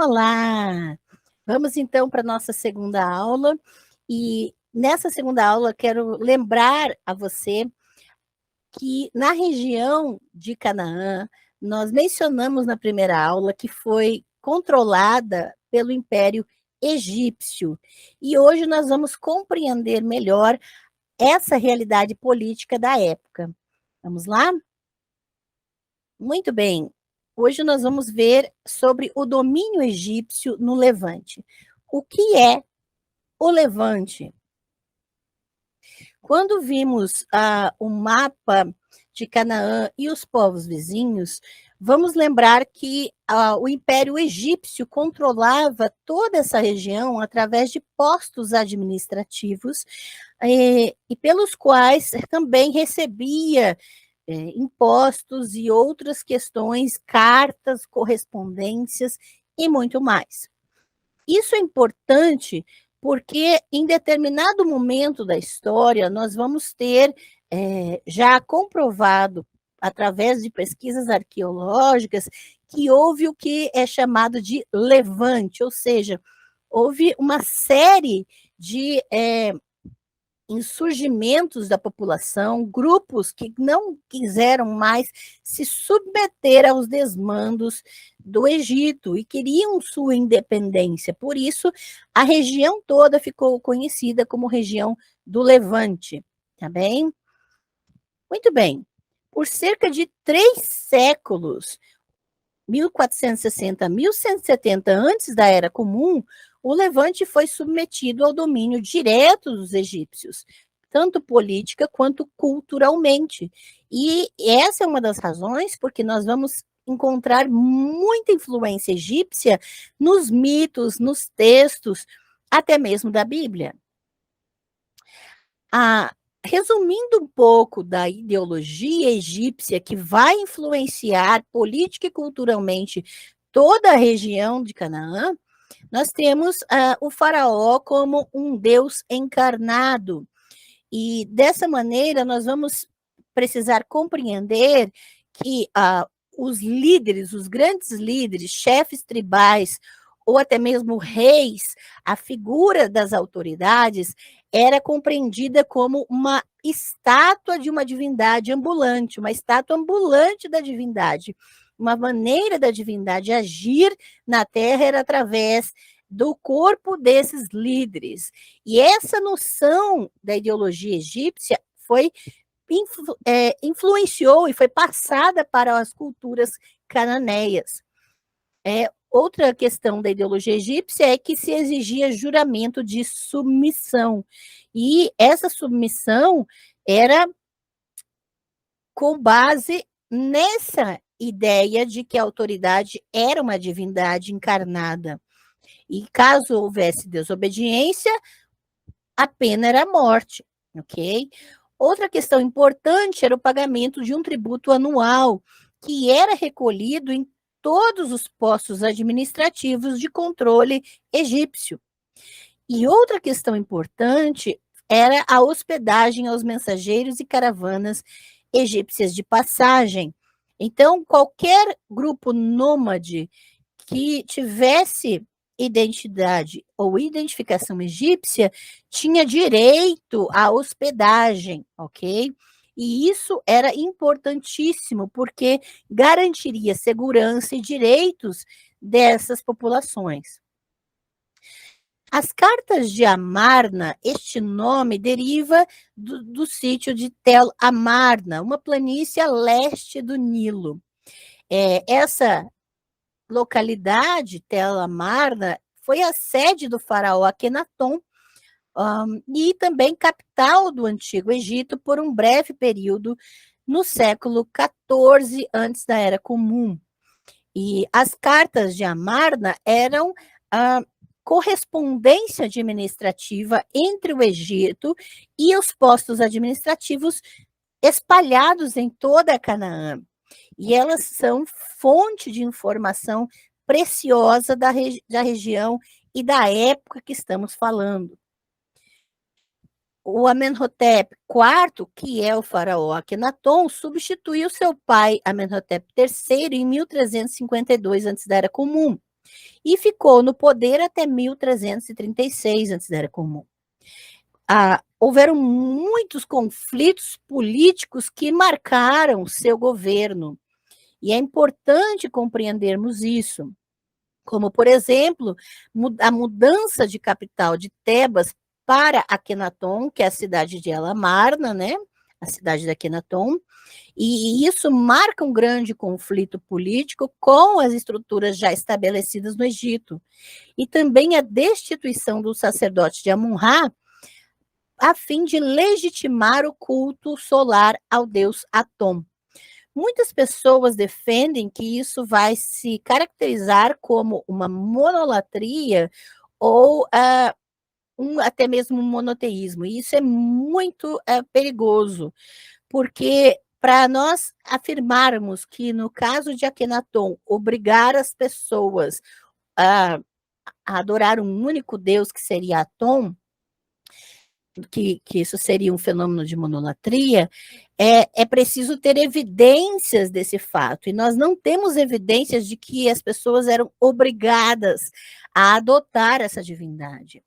Olá! Vamos então para a nossa segunda aula, e nessa segunda aula quero lembrar a você que na região de Canaã, nós mencionamos na primeira aula que foi controlada pelo Império Egípcio, e hoje nós vamos compreender melhor essa realidade política da época. Vamos lá? Muito bem. Hoje nós vamos ver sobre o domínio egípcio no Levante. O que é o Levante? Quando vimos o mapa de Canaã e os povos vizinhos, vamos lembrar que o Império Egípcio controlava toda essa região através de postos administrativos e pelos quais também recebia impostos e outras questões, cartas, correspondências e muito mais. Isso é importante porque em determinado momento da história nós vamos ter já comprovado através de pesquisas arqueológicas que houve o que é chamado de levante, ou seja, houve uma série de insurgimentos da população, grupos que não quiseram mais se submeter aos desmandos do Egito e queriam sua independência. Por isso, a região toda ficou conhecida como região do Levante, tá bem? Muito bem. Por cerca de 3 séculos, 1460 a 1170 antes da Era Comum, o Levante foi submetido ao domínio direto dos egípcios, tanto política quanto culturalmente. E essa é uma das razões porque nós vamos encontrar muita influência egípcia nos mitos, nos textos, até mesmo da Bíblia. Resumindo um pouco da ideologia egípcia que vai influenciar política e culturalmente toda a região de Canaã, nós temos o faraó como um deus encarnado. E dessa maneira nós vamos precisar compreender que os líderes, os grandes líderes, chefes tribais, ou até mesmo reis, a figura das autoridades era compreendida como uma estátua de uma divindade ambulante, uma estátua ambulante da divindade. Uma maneira da divindade agir na terra era através do corpo desses líderes. E essa noção da ideologia egípcia influenciou e foi passada para as culturas cananeias. Outra questão da ideologia egípcia é que se exigia juramento de submissão. E essa submissão era com base nessa ideia de que a autoridade era uma divindade encarnada. E caso houvesse desobediência, a pena era a morte, ok? Outra questão importante era o pagamento de um tributo anual, que era recolhido em todos os postos administrativos de controle egípcio. E outra questão importante era a hospedagem aos mensageiros e caravanas egípcias de passagem. Então, qualquer grupo nômade que tivesse identidade ou identificação egípcia tinha direito à hospedagem, ok? E isso era importantíssimo, porque garantiria segurança e direitos dessas populações. As cartas de Amarna, este nome deriva do sítio de Tel Amarna, uma planície a leste do Nilo. Essa localidade, Tel Amarna, foi a sede do faraó Akenaton, e também capital do Antigo Egito por um breve período no século XIV antes da Era Comum. E as cartas de Amarna eram a correspondência administrativa entre o Egito e os postos administrativos espalhados em toda a Canaã. E elas são fonte de informação preciosa da região e da época que estamos falando. O Amenhotep IV, que é o faraó Akenaton, substituiu seu pai Amenhotep III em 1352 antes da Era Comum. e ficou no poder até 1336 antes da Era Comum. Houveram muitos conflitos políticos que marcaram seu governo, e é importante compreendermos isso, como, por exemplo, a mudança de capital de Tebas para Akenaton, que é a cidade de Elamarna, né? A cidade de Akenaton, e isso marca um grande conflito político com as estruturas já estabelecidas no Egito. E também a destituição do sacerdote de Amun-Ra, a fim de legitimar o culto solar ao deus Atom. Muitas pessoas defendem que isso vai se caracterizar como uma monolatria ou até mesmo um monoteísmo. E isso é muito perigoso, porque para nós afirmarmos que, no caso de Akenaton, obrigar as pessoas a adorar um único Deus, que seria Atom, que isso seria um fenômeno de monolatria, é preciso ter evidências desse fato, e nós não temos evidências de que as pessoas eram obrigadas a adotar essa divindade.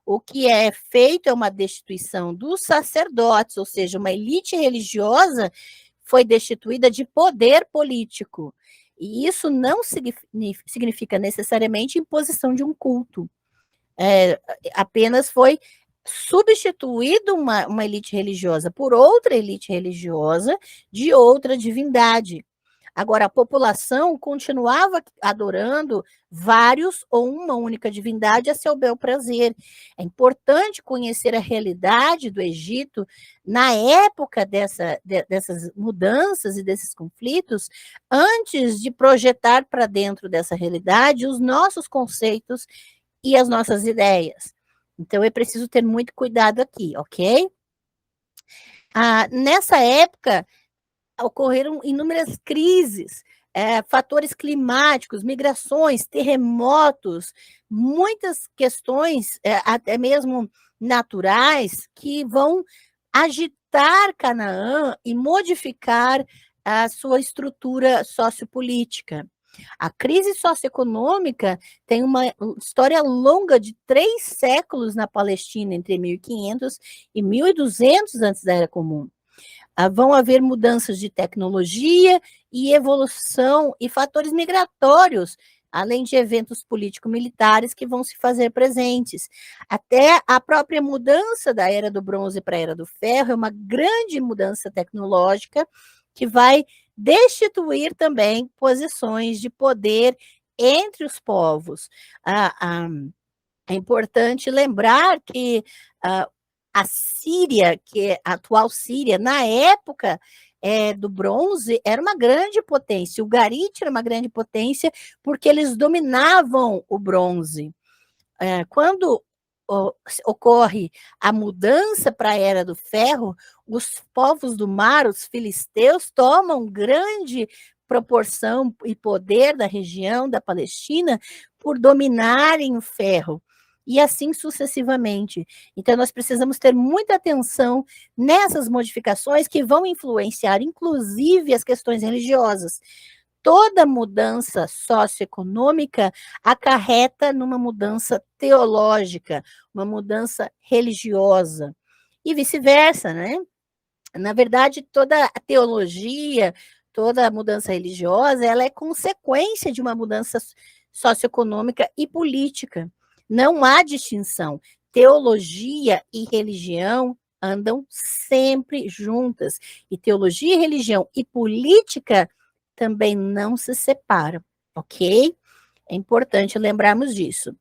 O que é feito é uma destituição dos sacerdotes, ou seja, uma elite religiosa foi destituída de poder político, e isso não significa necessariamente imposição de um culto. Apenas foi substituído uma elite religiosa por outra elite religiosa de outra divindade. Agora, a população continuava adorando vários ou uma única divindade a seu bel prazer. É importante conhecer a realidade do Egito na época dessas mudanças e desses conflitos, antes de projetar para dentro dessa realidade os nossos conceitos e as nossas ideias. Então, é preciso ter muito cuidado aqui, ok? Nessa época, ocorreram inúmeras crises, fatores climáticos, migrações, terremotos, muitas questões, até mesmo naturais, que vão agitar Canaã e modificar a sua estrutura sociopolítica. A crise socioeconômica tem uma história longa de 3 séculos na Palestina, entre 1500 e 1200 antes da Era Comum. Vão haver mudanças de tecnologia e evolução e fatores migratórios, além de eventos político-militares que vão se fazer presentes. Até a própria mudança da Era do Bronze para a Era do Ferro é uma grande mudança tecnológica que vai destituir também posições de poder entre os povos. É importante lembrar que a Síria, que é a atual Síria, na época do bronze, era uma grande potência. O Ugarit era uma grande potência porque eles dominavam o bronze. Quando ocorre a mudança para a Era do Ferro, os povos do mar, os filisteus, tomam grande proporção e poder da região da Palestina por dominarem o ferro, e assim sucessivamente. Então, nós precisamos ter muita atenção nessas modificações que vão influenciar, inclusive, as questões religiosas. Toda mudança socioeconômica acarreta numa mudança teológica, uma mudança religiosa, e vice-versa, né? Na verdade, toda a teologia, toda a mudança religiosa, ela é consequência de uma mudança socioeconômica e política. Não há distinção. Teologia e religião andam sempre juntas. E teologia, religião e política também não se separam, ok? É importante lembrarmos disso.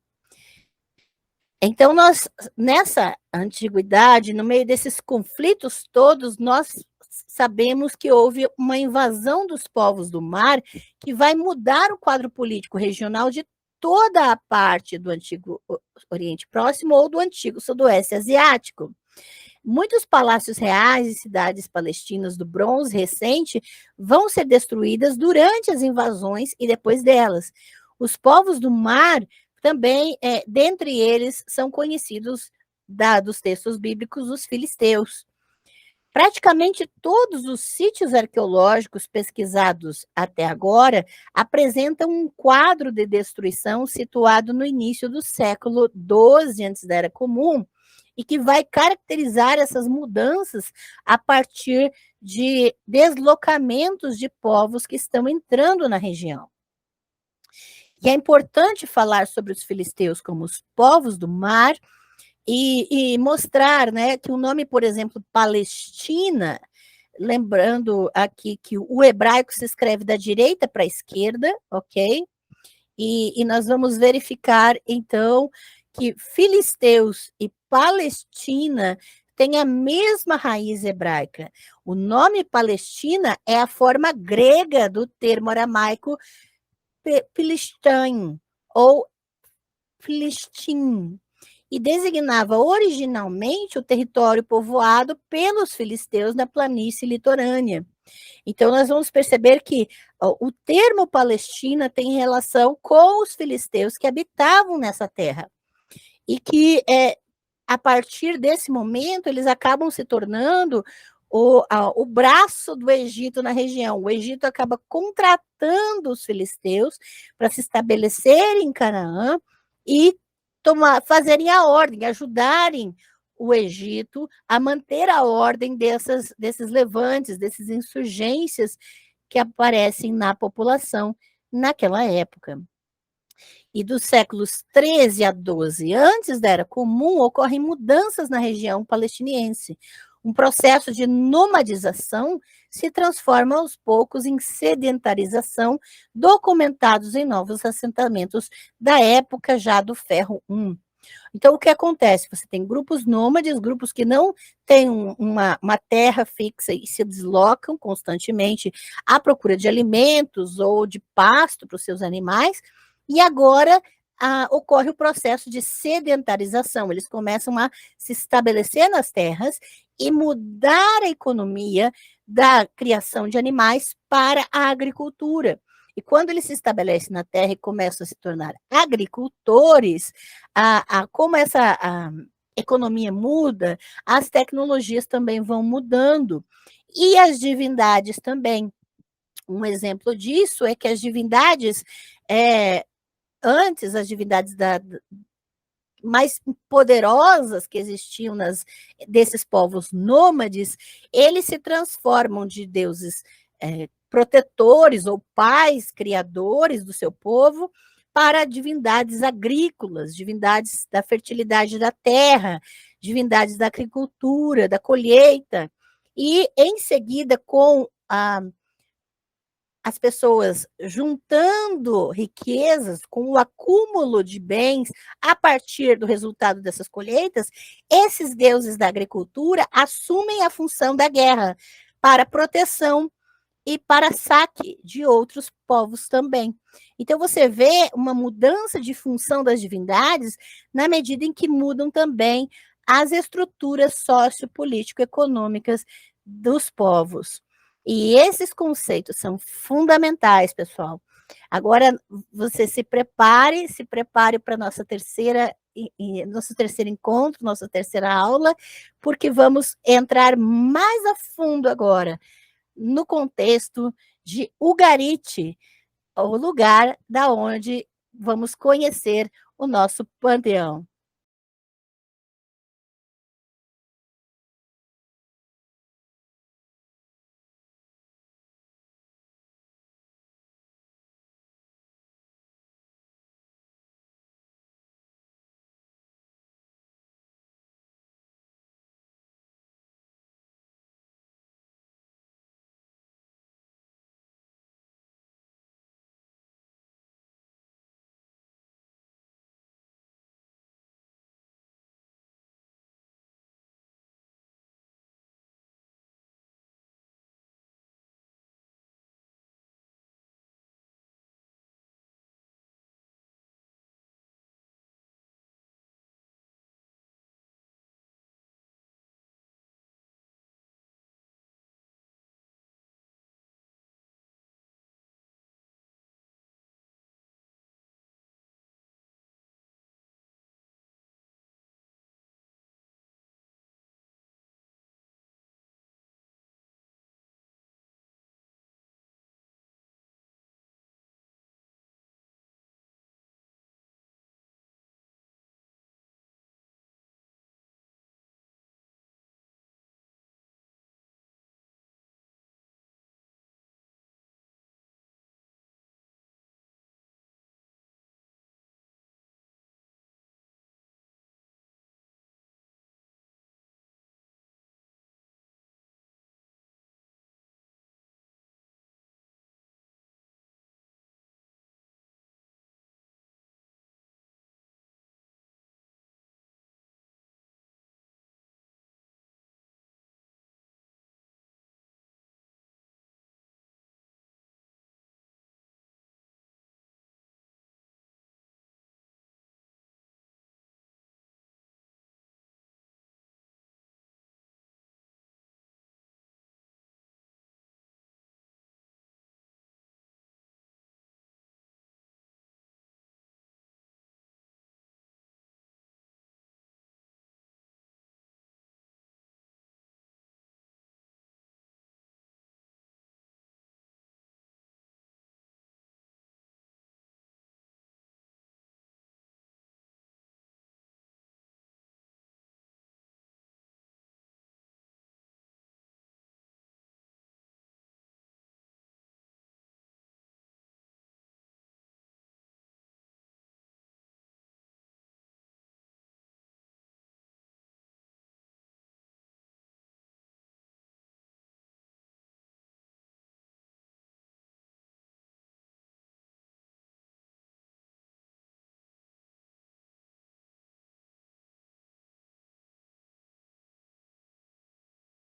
Então, nós, nessa antiguidade, no meio desses conflitos todos, nós sabemos que houve uma invasão dos povos do mar que vai mudar o quadro político regional de toda a parte do antigo Oriente Próximo ou do antigo Sudoeste Asiático. Muitos palácios reais e cidades palestinas do bronze recente vão ser destruídas durante as invasões e depois delas. Os povos do mar também, dentre eles, são conhecidos dos textos bíblicos os filisteus. Praticamente todos os sítios arqueológicos pesquisados até agora apresentam um quadro de destruição situado no início do século XII antes da Era Comum, e que vai caracterizar essas mudanças a partir de deslocamentos de povos que estão entrando na região. E é importante falar sobre os filisteus como os povos do mar e mostrar, né, que o nome, por exemplo, Palestina, lembrando aqui que o hebraico se escreve da direita para a esquerda, ok? E nós vamos verificar, então, que filisteus e Palestina têm a mesma raiz hebraica. O nome Palestina é a forma grega do termo aramaico Filistim, ou Filistim, e designava originalmente o território povoado pelos filisteus na planície litorânea. Então, nós vamos perceber que o termo Palestina tem relação com os filisteus que habitavam nessa terra. E que, a partir desse momento, eles acabam se tornando o braço do Egito na região. O Egito acaba contratando os filisteus para se estabelecer em Canaã e fazerem a ordem, ajudarem o Egito a manter a ordem desses levantes, dessas insurgências que aparecem na população naquela época. E dos séculos 13 a 12 antes da Era Comum, ocorrem mudanças na região palestiniense. Um processo de nomadização se transforma aos poucos em sedentarização, documentados em novos assentamentos da época já do Ferro I. Então, o que acontece? Você tem grupos nômades, grupos que não têm uma terra fixa e se deslocam constantemente à procura de alimentos ou de pasto para os seus animais, e agora ocorre o processo de sedentarização. Eles começam a se estabelecer nas terras e mudar a economia da criação de animais para a agricultura. E quando eles se estabelecem na terra e começam a se tornar agricultores, como essa economia muda, as tecnologias também vão mudando. E as divindades também. Um exemplo disso é que as divindades, antes, as divindades mais poderosas que existiam desses povos nômades, eles se transformam de deuses protetores ou pais, criadores do seu povo, para divindades agrícolas, divindades da fertilidade da terra, divindades da agricultura, da colheita. E, em seguida, com as pessoas juntando riquezas, com o acúmulo de bens a partir do resultado dessas colheitas, esses deuses da agricultura assumem a função da guerra para proteção e para saque de outros povos também. Então, você vê uma mudança de função das divindades na medida em que mudam também as estruturas sociopolítico-econômicas dos povos. E esses conceitos são fundamentais, pessoal. Agora, você se prepare para nosso terceiro encontro, nossa terceira aula, porque vamos entrar mais a fundo agora no contexto de Ugarit, o lugar da onde vamos conhecer o nosso panteão.